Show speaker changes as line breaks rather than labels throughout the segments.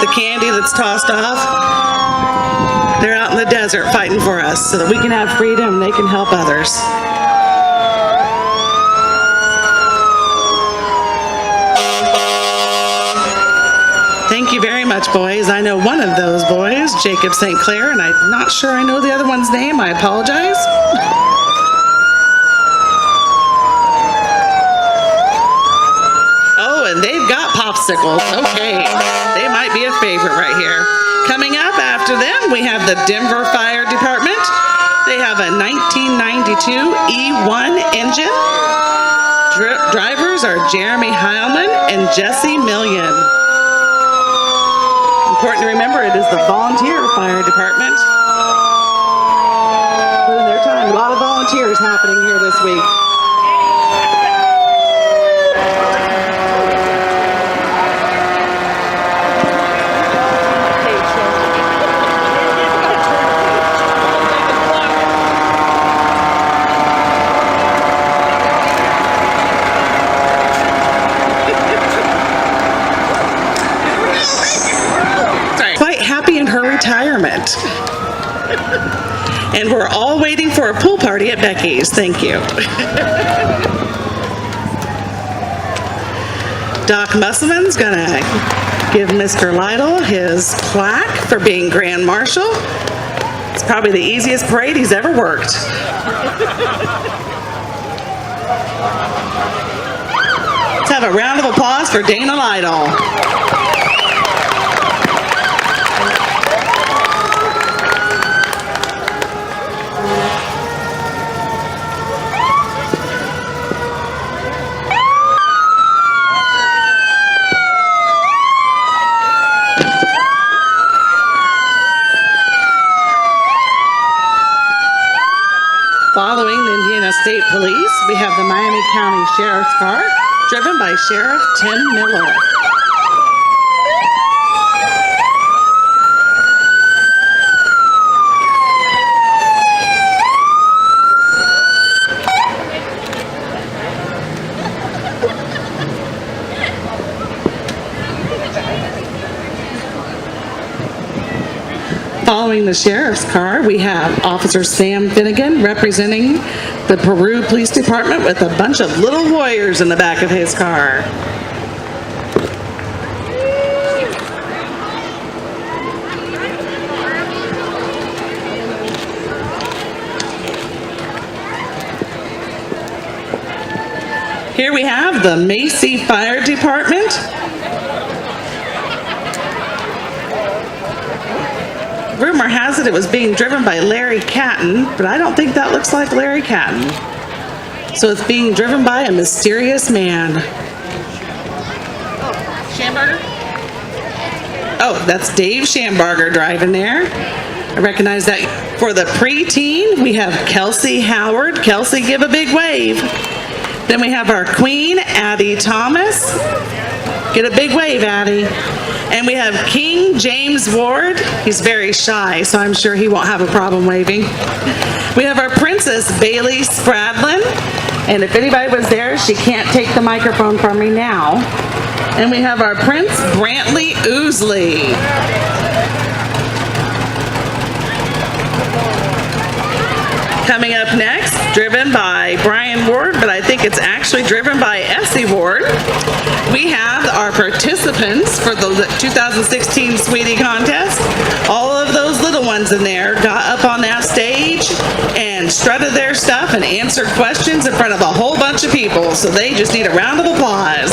the candy that's tossed off. They're out in the desert fighting for us so that we can have freedom and they can help others. Thank you very much, boys. I know one of those boys, Jacob St. Clair, and I'm not sure I know the other one's name. I apologize. Oh, and they've got popsicles. Okay, they might be a favorite right here. Coming up after them, we have the Denver Fire Department. They have a 1992 E1 engine. Drivers are Jeremy Heilman and Jesse Million. Important to remember, it is the volunteer fire department. Putting their time. A lot of volunteers happening here this week. Retirement. And we're all waiting for a pool party at Becky's. Thank you. Doc Musselman's gonna give Mr. Lytle his plaque for being Grand Marshal. It's probably the easiest parade he's ever worked. Let's have a round of applause for Dana Lytle. Following the Indiana State Police, we have the Miami County Sheriff's car, driven by Sheriff Tim Miller. Following the sheriff's car, we have Officer Sam Finnegan representing the Peru Police Department with a bunch of little warriors in the back of his car. Here we have the Macy Fire Department. Rumor has it was being driven by Larry Catton, but I don't think that looks like Larry Catton. So it's being driven by a mysterious man. Schambarger? Oh, that's Dave Schambarger driving there. I recognize that. For the preteen, we have Kelsey Howard. Kelsey, give a big wave. Then we have our queen, Addie Thomas. Get a big wave, Addie. And we have King James Ward. He's very shy, so I'm sure he won't have a problem waving. We have our Princess Bailey Spradlin. And if anybody was there, she can't take the microphone from me now. And we have our Prince Brantley Oosley. Coming up next, driven by Brian Ward, but I think it's actually driven by Essie Ward. We have our participants for the 2016 Sweetie Contest. All of those little ones in there got up on that stage and strutted their stuff and answered questions in front of a whole bunch of people, so they just need a round of applause.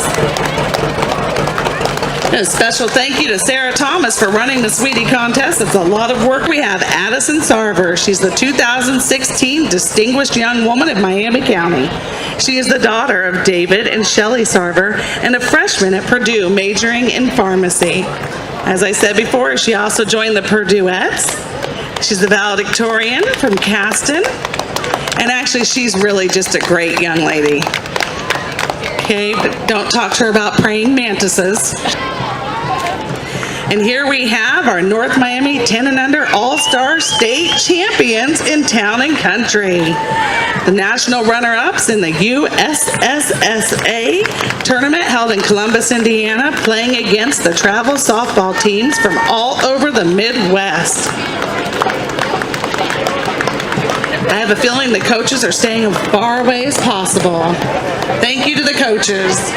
A special thank you to Sarah Thomas for running the Sweetie Contest. It's a lot of work. We have Addison Sarver. She's the 2016 Distinguished Young Woman of Miami County. She is the daughter of David and Shelley Sarver and a freshman at Purdue majoring in pharmacy. As I said before, she also joined the Purduettes. She's the valedictorian from Caston. And actually, she's really just a great young lady. Okay, but don't talk to her about praying mantises. And here we have our North Miami 10 and under All-Star State Champions in Town and Country. The national runner-ups in the USSSA tournament held in Columbus, Indiana, playing against the travel softball teams from all over the Midwest. I have a feeling the coaches are staying as far away as possible. Thank you to the coaches.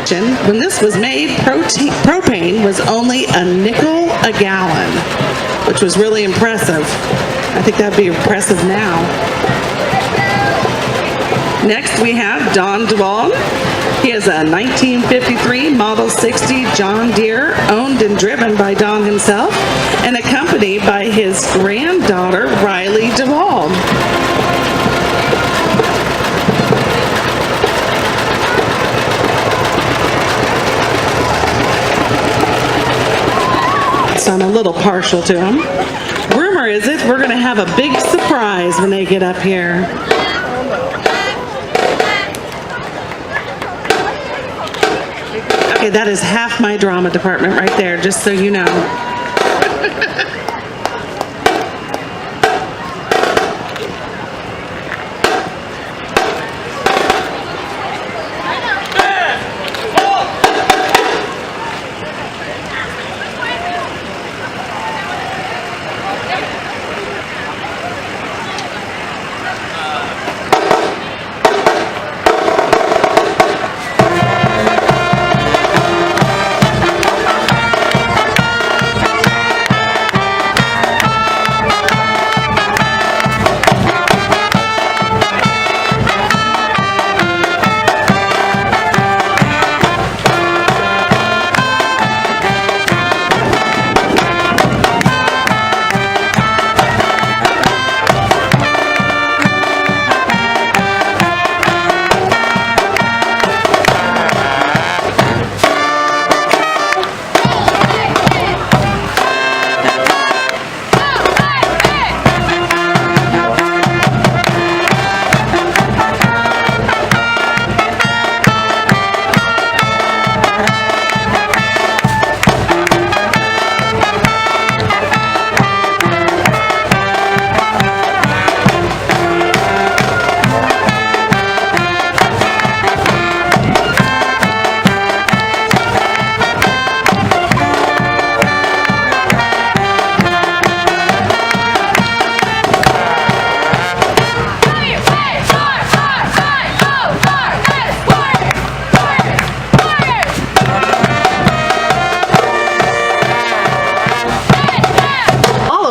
When this was made, propane was only a nickel a gallon, which was really impressive. I think that'd be impressive now. Next we have Don Duvall. He is a 1953 Model 60 John Deere, owned and driven by Don himself, and accompanied by his granddaughter, Riley Duvall. So I'm a little partial to him. Rumor is it we're going to have a big surprise when they get up here. Okay, that is half my drama department right there, just so you know.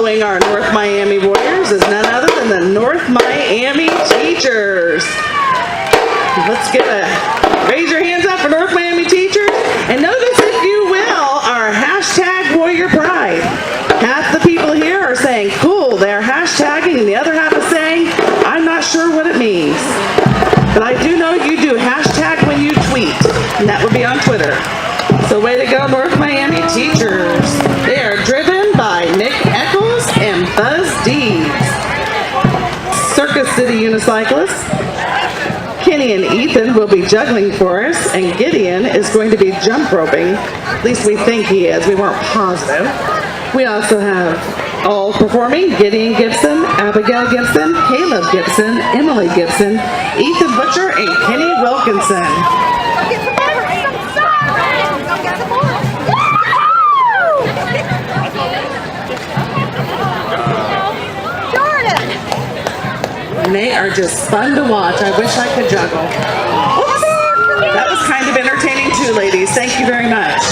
Our North Miami Warriors is none other than the North Miami Teachers. Raise your hands up for North Miami Teachers. And notice, if you will, our hashtag Warrior Pride. Half the people here are saying, cool, they're hashtagging, and the other half is saying, I'm not sure what it means. But I do know you do hashtag when you tweet, and that would be on Twitter. So way to go, North Miami Teachers. They are driven by Nick Eccles and Buzz Deeds. Circus City Unicyclists. Kenny and Ethan will be juggling for us, and Gideon is going to be jump roping. At least we think he is. We weren't positive. We also have all performing: Gideon Gibson, Abigail Gibson, Caleb Gibson, Emily Gibson, Ethan Butcher, and Kenny Wilkinson. And they are just fun to watch. I wish I could juggle. Oops. That was kind of entertaining too, ladies. Thank you very much.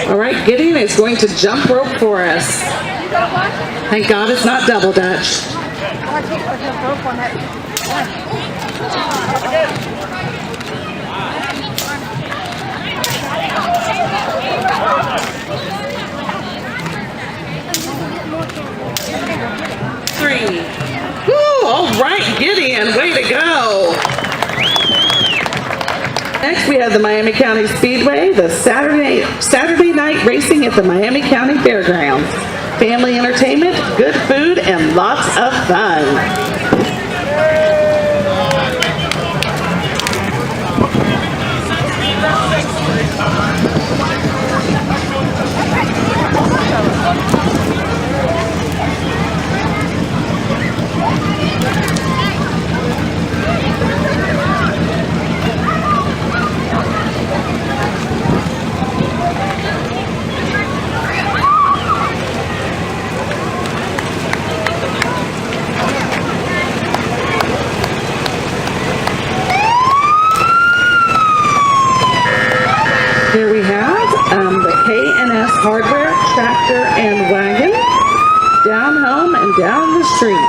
All right, Gideon is going to jump rope for us. Thank God it's not double dutch. Three. Woo, all right, Gideon, way to go. Next, we have the Miami County Speedway, the Saturday night racing at the Miami County Fairgrounds. Family entertainment, good food, and lots of fun. Here we have the K&S Hardware Tractor and Wagon, down home and down the street.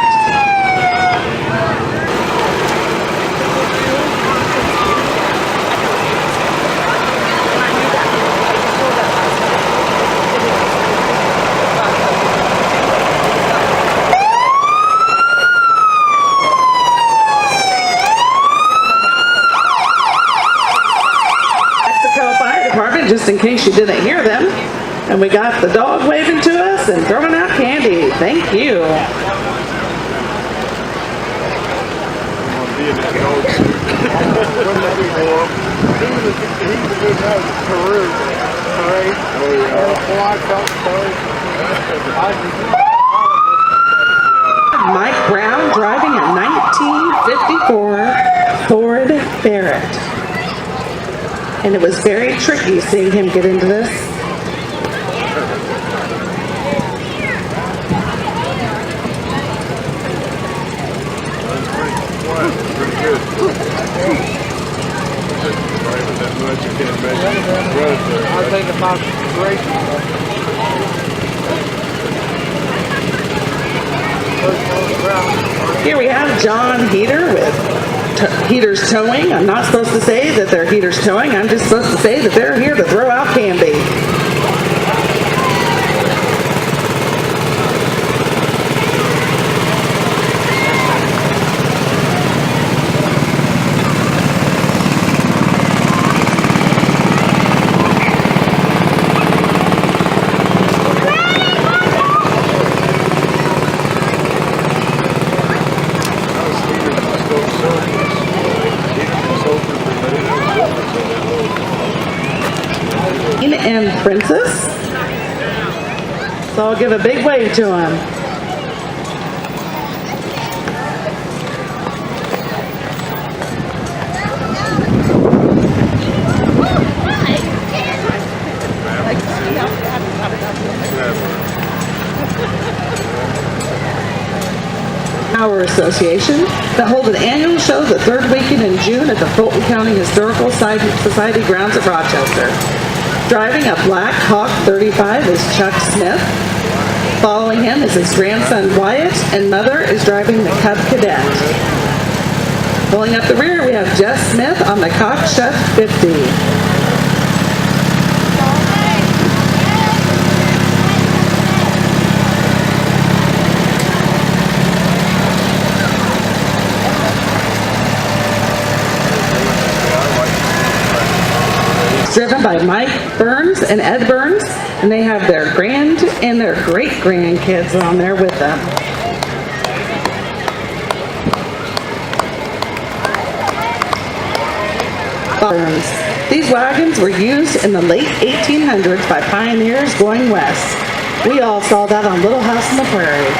Just in case you didn't hear them. And we got the dog waving to us and throwing out candy. Thank you. Mike Brown driving a 1954 Ford Barrett. And it was very tricky seeing him get into this.
I think about racing.
Here we have John Heater with Heater's Towing. I'm not supposed to say that they're Heater's Towing. I'm just supposed to say that they're here to throw out candy. And Princess. So I'll give a big wave to him. Our association that holds an annual show the third weekend in June at the Fulton County Historical Society grounds at Rochester. Driving a Black Hawk 35 is Chuck Smith. Following him is his grandson Wyatt, and mother is driving the Cub Cadet. Pulling up the rear, we have Jess Smith on the Cockshuck 50. Driven by Mike Burns and Ed Burns, and they have their grand and their great grandkids on there with them. Burns. These wagons were used in the late 1800s by pioneers going west. We all saw that on Little House on the Prairie.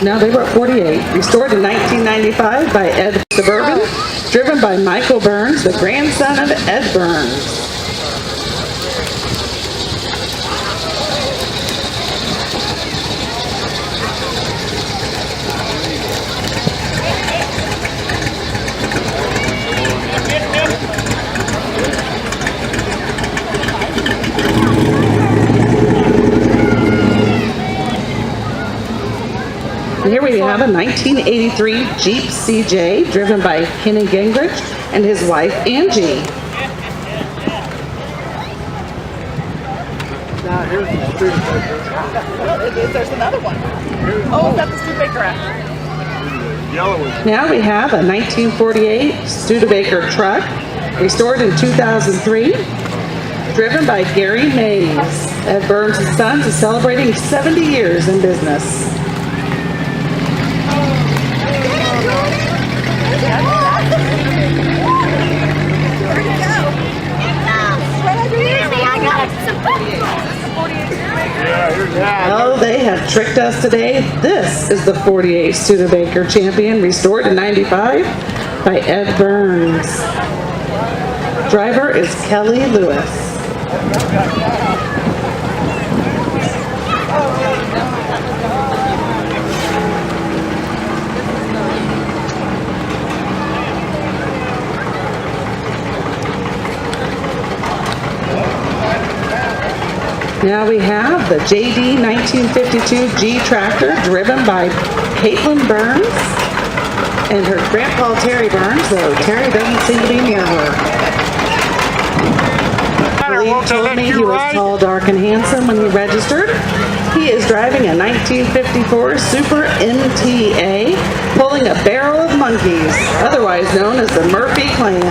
They were at 48. Restored in 1995 by Ed Suburban, driven by Michael Burns, the grandson of Ed Burns. Here we have a 1983 Jeep CJ driven by Kenny Gingrich, and his wife, Angie.
Here's the Studebaker.
There's another one. Oh, that's the Studebaker app.
Yellow one.
Now we have a 1948 Studebaker truck, restored in 2003, driven by Gary Mays. Ed Burns and Sons is celebrating 70 years in business. Oh, they have tricked us today. This is the 48 Studebaker champion, restored in 95 by Ed Burns. Driver is Kelly Lewis. Now we have the JD 1952 G tractor, driven by Caitlin Burns and her grandpa Terry Burns, though Terry doesn't seem to be near her. Lee told me he was tall, dark, and handsome when he registered. He is driving a 1954 Super MTA, pulling a barrel of monkeys, otherwise known as the Murphy Clan.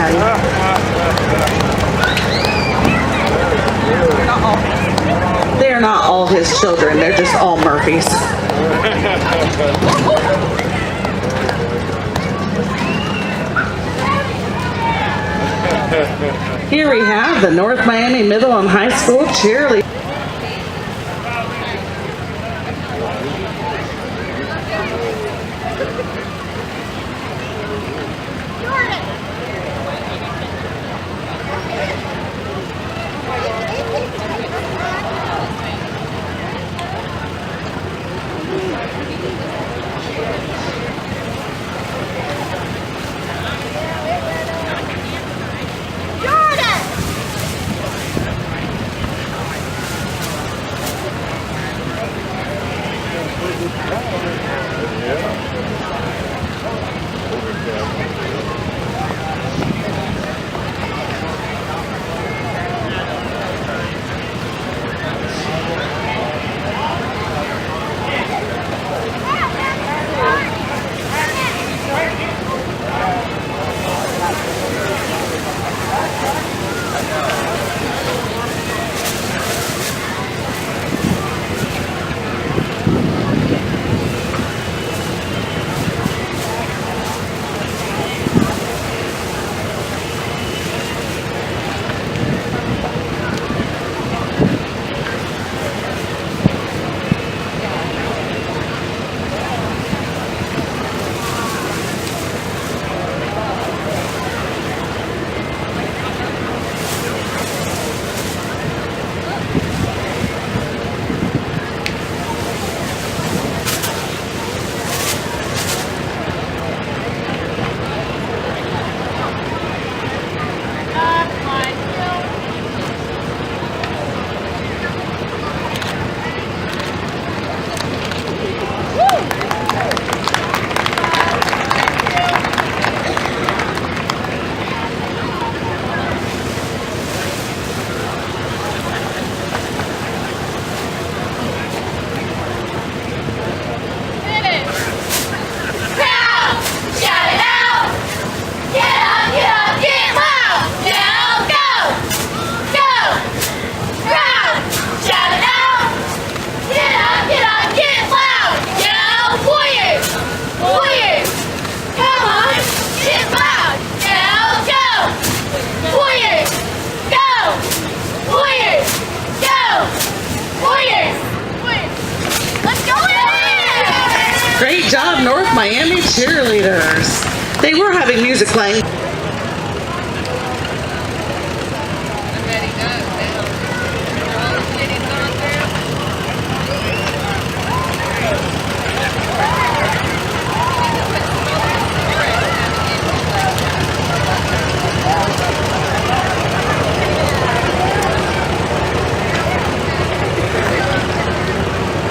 They're not all his children, they're just all Murphys. Here we have the North Miami Middle and High School cheerleading. Great job, North Miami cheerleaders. They were having music playing.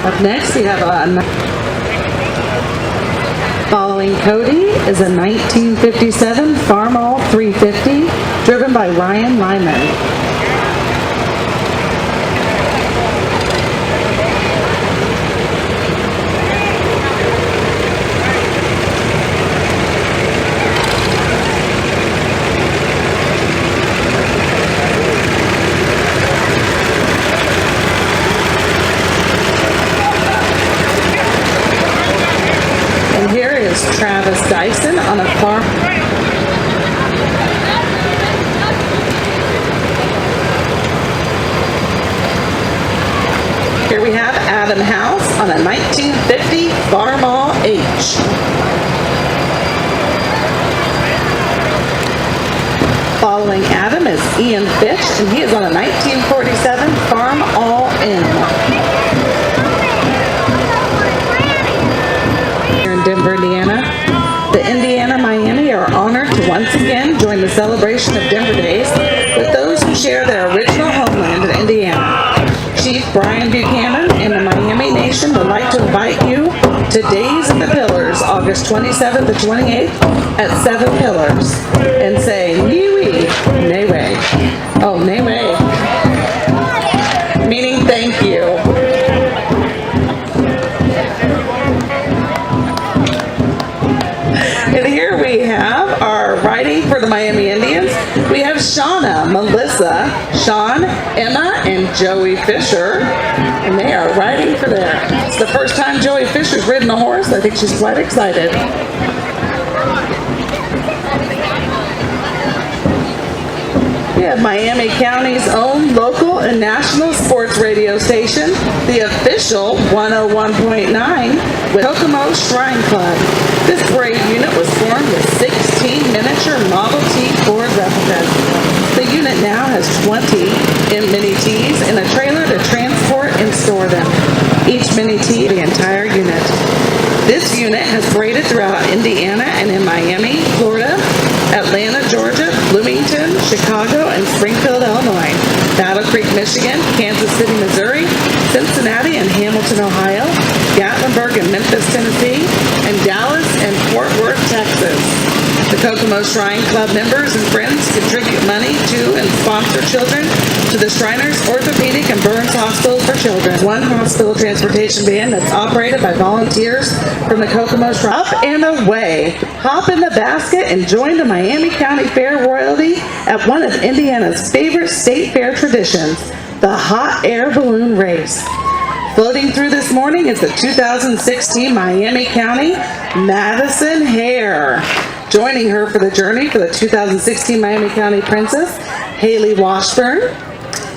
Up next, we have a Following Cody is a 1957 Farmall 350 driven by Ryan Lyman. And here is Travis Dyson on a farm. Here we have Adam House on a 1950 Farmall H. Following Adam is Ian Fitch, and he is on a 1947 Farmall M. Here in Denver, Indiana, the Indiana Miami are honored to once again join the celebration of Denver Days with those who share their original homeland in Indiana. Chief Brian Buchanan and the Miami Nation would like to invite you to Days of the Pillars, August 27th to 28th at 7 Pillars, and say, Niwi, Newe. Oh, Newe. Meaning thank you. And here we have our writing for the Miami Indians. We have Shauna, Melissa, Sean, Emma, and Joey Fisher. And they are riding for there. It's the first time Joey Fisher's ridden a horse. I think she's quite excited. We have Miami County's own local and national sports radio station, the official 101.9 with Kokomo Shrine Club. This parade unit was formed with 16 miniature Model T Ford replicas. The unit now has 20 mini Ts and a trailer to transport and store them. Each mini T, the entire unit. This unit has paraded throughout Indiana and in Miami, Florida, Atlanta, Georgia, Bloomington, Chicago, and Springfield, Illinois, Battle Creek, Michigan, Kansas City, Missouri, Cincinnati and Hamilton, Ohio, Gatlinburg and Memphis, Tennessee, and Dallas and Fort Worth, Texas. The Kokomo Shrine Club members and friends contribute money to and sponsor children to the Shriners Orthopedic and Burns Hospitals for Children, one hospital transportation van that's operated by volunteers from the Kokomo Shrine. Up and away! Hop in the basket and join the Miami County Fair royalty at one of Indiana's favorite state fair traditions, the hot air balloon race. Floating through this morning is the 2016 Miami County Madison Hare. Joining her for the journey for the 2016 Miami County Princess, Haley Washburn,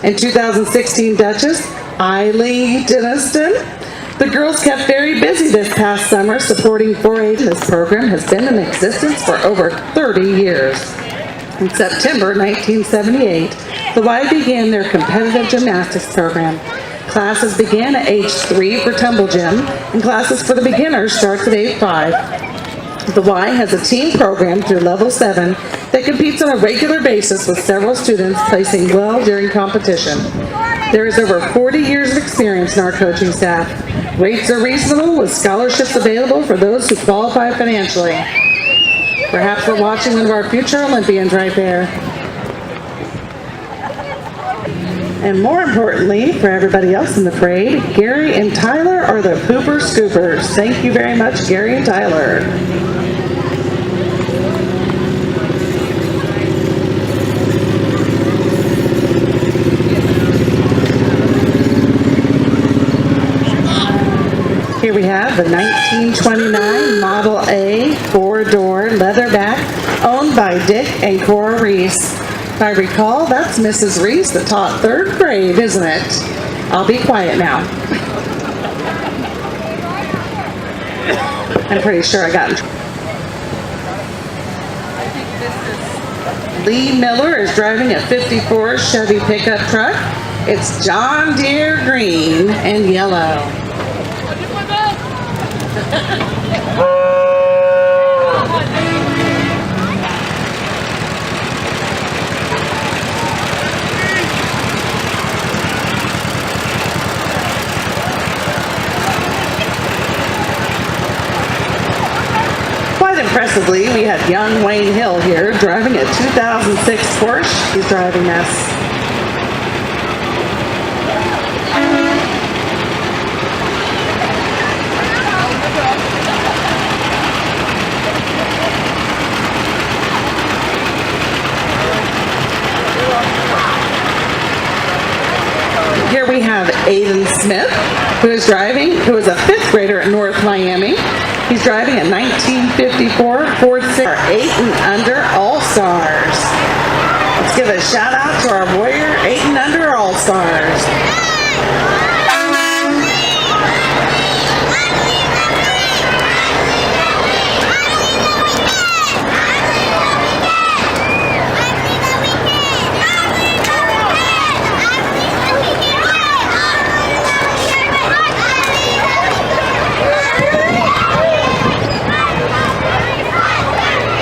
and 2016 Duchess, Eileen Denniston. The girls kept very busy this past summer supporting 4-H. This program has been in existence for over 30 years. In September 1978, the Y began their competitive gymnastics program. Classes began at age 3 for tumble gym, and classes for the beginners starts at age 5. The Y has a team program through level 7 that competes on a regular basis with several students placing well during competition. There is over 40 years of experience in our coaching staff. Rates are reasonable with scholarships available for those who qualify financially. Perhaps we're watching one of our future Olympians right there. And more importantly, for everybody else in the parade, Gary and Tyler are the Pooper Scoopers. Thank you very much, Gary and Tyler. Here we have the 1929 Model A 4-door leatherback owned by Dick and Cora Reese. If I recall, that's Mrs. Reese that taught 3rd grade, isn't it? I'll be quiet now. I'm pretty sure I got in trouble. Lee Miller is driving a 54 Chevy pickup truck. It's John Deere green and yellow. Impressively, we had young Wayne Hill here driving a 2006 Porsche. He's driving us. Here we have Aiden Smith, who is a fifth grader at North Miami. He's driving a 1954 Ford 6, our 8 and under All-Stars. Let's give a shout out to our Warrior 8 and under All-Stars.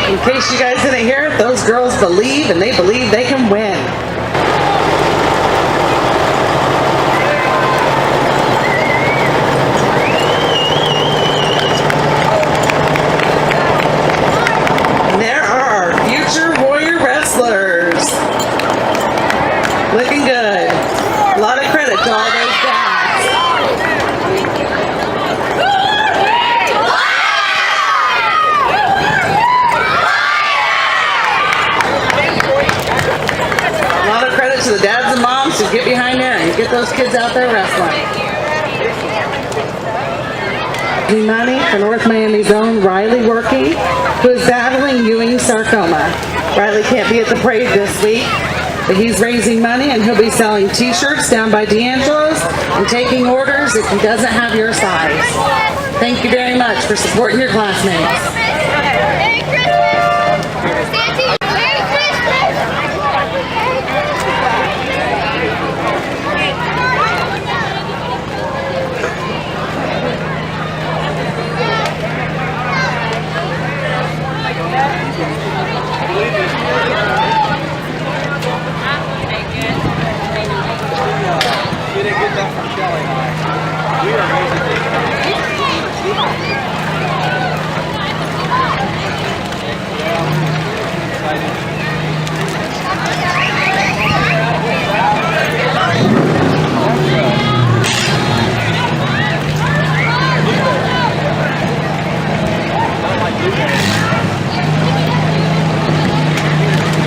In case you guys didn't hear it, those girls believe, and they believe they can win. And there are our future Warrior wrestlers. Looking good. A lot of credit to all those guys. To the dads and moms who get behind there and get those kids out there wrestling. Money for North Miami's own Riley Workey, who is battling Ewing sarcoma. Riley can't be at the parade this week, but he's raising money and he'll be selling t-shirts down by D'Angelo's and taking orders if he doesn't have your size. Thank you very much for supporting your classmates.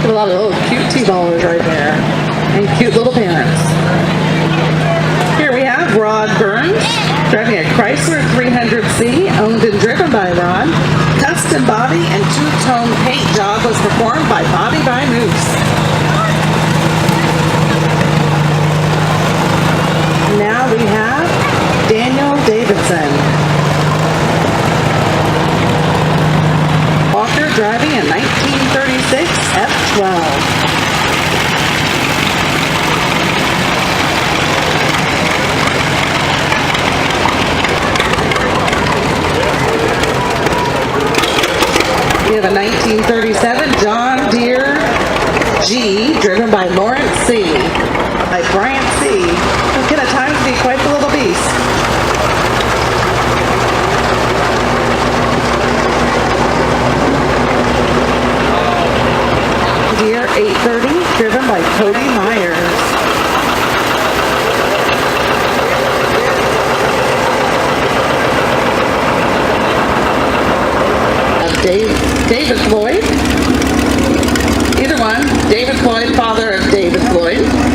A lot of little cute T-ballers right there, and cute little parents. Here we have Rod Burns, driving a Chrysler 300C, owned and driven by Rod. Custom body and two-tone paint job was performed by Bobby by Moose. Now we have Daniel Davidson. Walker driving a 1936 F12. We have a 1937 John Deere G, driven by Lawrence C. By Bryant C, who can at times be quite the little beast. Deere 830, driven by Cody Myers. David Floyd. Either one. David Floyd, father of David Floyd.